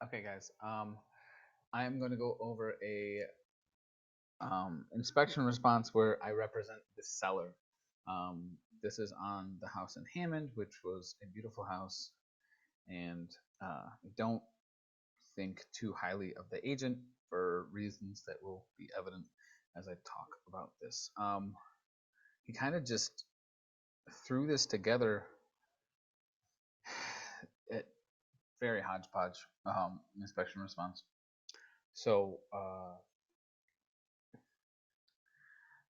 Okay, guys. I'm going to go over a inspection response where I represent the seller. Um, this is on the house in Hammond, which was a beautiful house, and I don't think too highly of the agent for reasons that will be evident as I talk about this. He kind of just threw this together at very hodgepodge inspection response. So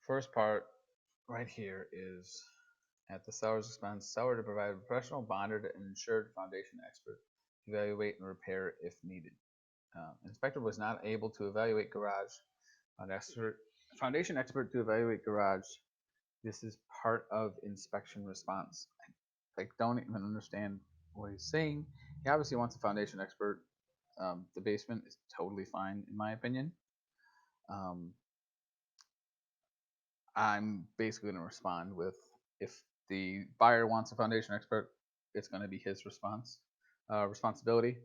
first part right here is at the seller's expense, seller to provide a professional, bonded, and insured foundation expert to evaluate and repair if needed. Inspector was not able to evaluate garage. Foundation expert to evaluate garage. This is part of inspection response. I don't even understand what he's saying. He obviously wants a foundation expert. The basement is totally fine in my opinion. Um, I'm basically going to respond with if the buyer wants a foundation expert, it's going to be his responsibility.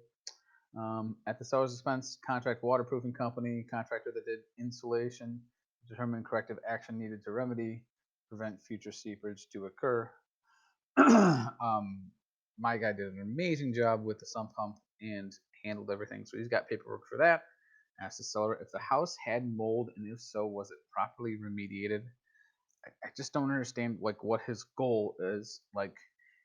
At the seller's expense, contract waterproofing company, contractor that did insulation, determine corrective action needed to remedy, prevent future seepage to occur. My guy did an amazing job with the sump pump and handled everything, so he's got paperwork for that. Asked the seller if the house had mold, and if so, was it properly remediated? I just don't understand like what his goal is. Like,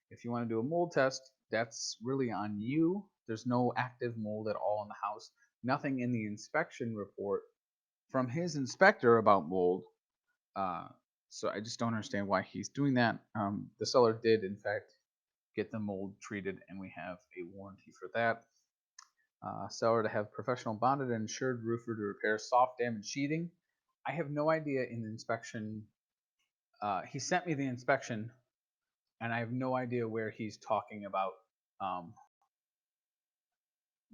if you want to do a mold test, that's really on you. There's no active mold at all in the house. Nothing in the inspection report from his inspector about mold. Uh, so I just don't understand why he's doing that. The seller did, in fact, get the mold treated, and we have a warranty for that. Seller to have professional bonded and insured roofer to repair soft damaged sheathing. I have no idea in the inspection. He sent me the inspection, and I have no idea where he's talking about um,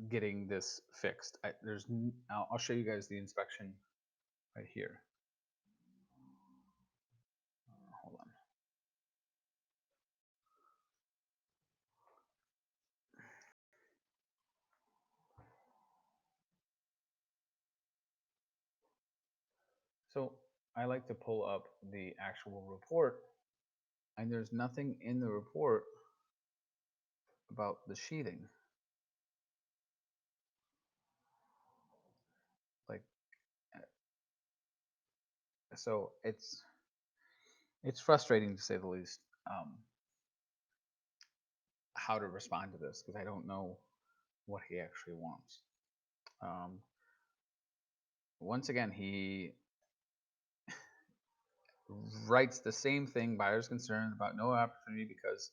getting this fixed. I'll show you guys the inspection right here. Hold on. So I like to pull up the actual report, and there's nothing in the report about the sheathing. Like, so it's frustrating to say the least. How to respond to this because I don't know what he actually wants. Um, Once again, he writes the same thing. Buyer's concerned about no opportunity because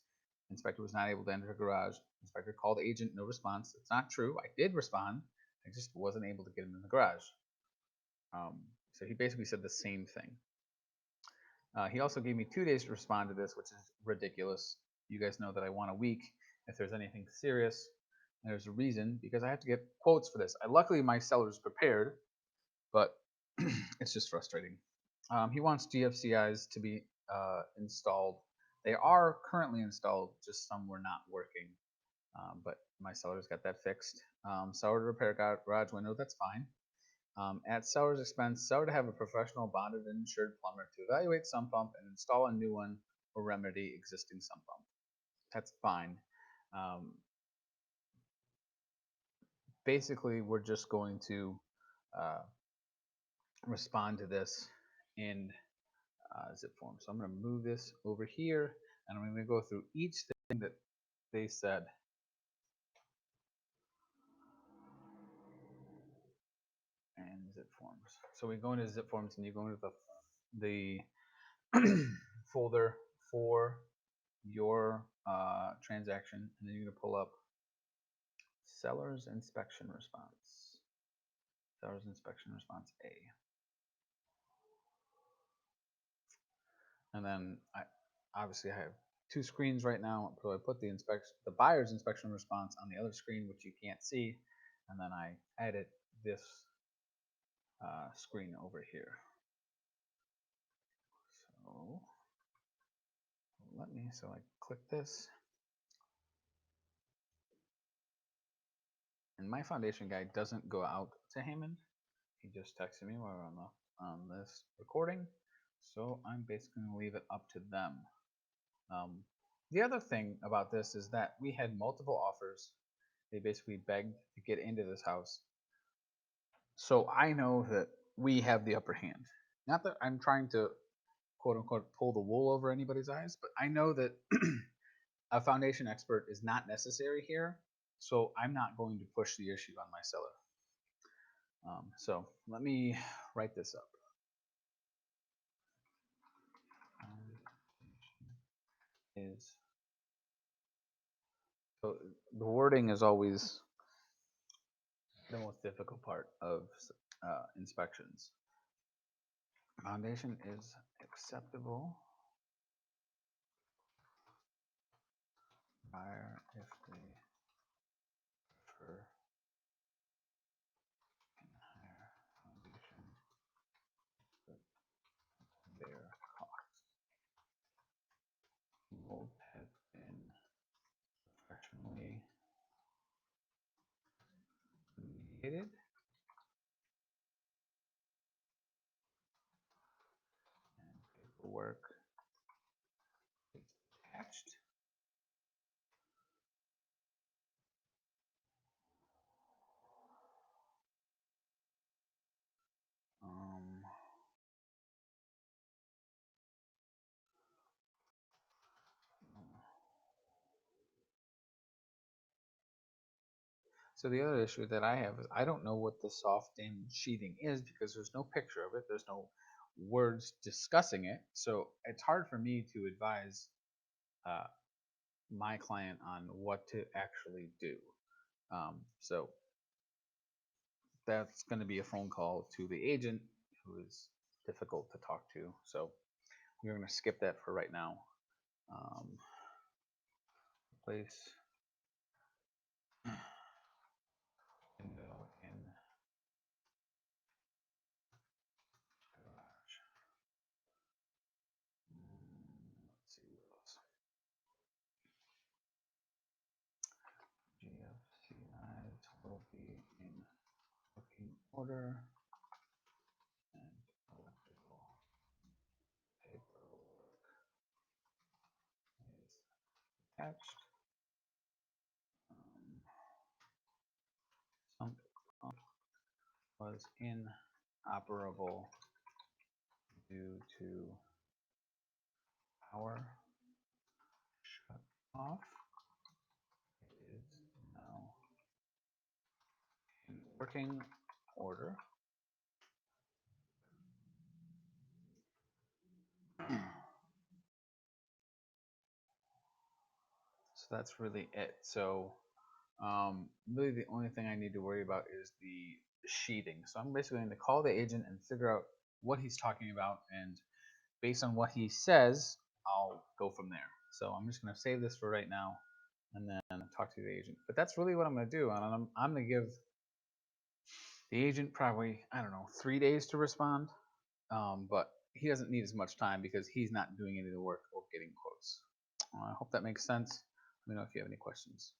inspector was not able to enter the garage. Inspector called agent, no response. It's not true. I did respond. I just wasn't able to get him in the garage. So he basically said the same thing. He also gave me 2 days to respond to this, which is ridiculous. You guys know that I want a week if there's anything serious. There's a reason because I have to get quotes for this. Luckily, my seller's prepared, but it's just frustrating. He wants GFCIs to be installed. They are currently installed, just some were not working. But my seller's got that fixed. Seller to repair garage window, that's fine. At seller's expense, seller to have a professional bonded and insured plumber to evaluate sump pump and install a new one or remedy existing sump pump. That's fine. Um, Basically, we're just going to uh, respond to this in zip form. So I'm going to move this over here, and I'm going to go through each thing that they said. And zip forms. So we go into zip forms, and you go into the folder for your transaction, and then you're going to pull up seller's inspection response. Seller's inspection response A. And then obviously I have 2 screens right now. So I put the buyer's inspection response on the other screen, which you can't see, and then I edit this screen over here. So so I click this. And my foundation guy doesn't go out to Hammond. He just texted me while we're on this recording. So I'm basically going to leave it up to them. The other thing about this is that we had multiple offers. They basically begged to get into this house. So I know that we have the upper hand. Not that I'm trying to quote unquote pull the wool over anybody's eyes, but I know that a foundation expert is not necessary here. So I'm not going to push the issue on my seller. So let me write this up. Is so the wording is always the most difficult part of inspections. Foundation is acceptable buyer if they prefer higher foundation but their costs. Both have been professionally mediated and paperwork is attached. Um, So the other issue that I have is I don't know what the soft damage sheathing is because there's no picture of it. There's no words discussing it. So it's hard for me to advise uh, my client on what to actually do. So that's going to be a phone call to the agent who is difficult to talk to. So we're going to skip that for right now. Place window in garage. Let's see what else. GFCIs will be in working order and electrical paperwork is attached. Sump pump was inoperable due to power shut off. It is now in working order. So that's really it. So really the only thing I need to worry about is the sheathing. So I'm basically going to call the agent and figure out what he's talking about, and based on what he says, I'll go from there. So I'm just going to save this for right now and then talk to the agent. But that's really what I'm going to do. And I'm going to give the agent probably, I don't know, 3 days to respond. But he doesn't need as much time because he's not doing any of the work or getting quotes. I hope that makes sense. Let me know if you have any questions.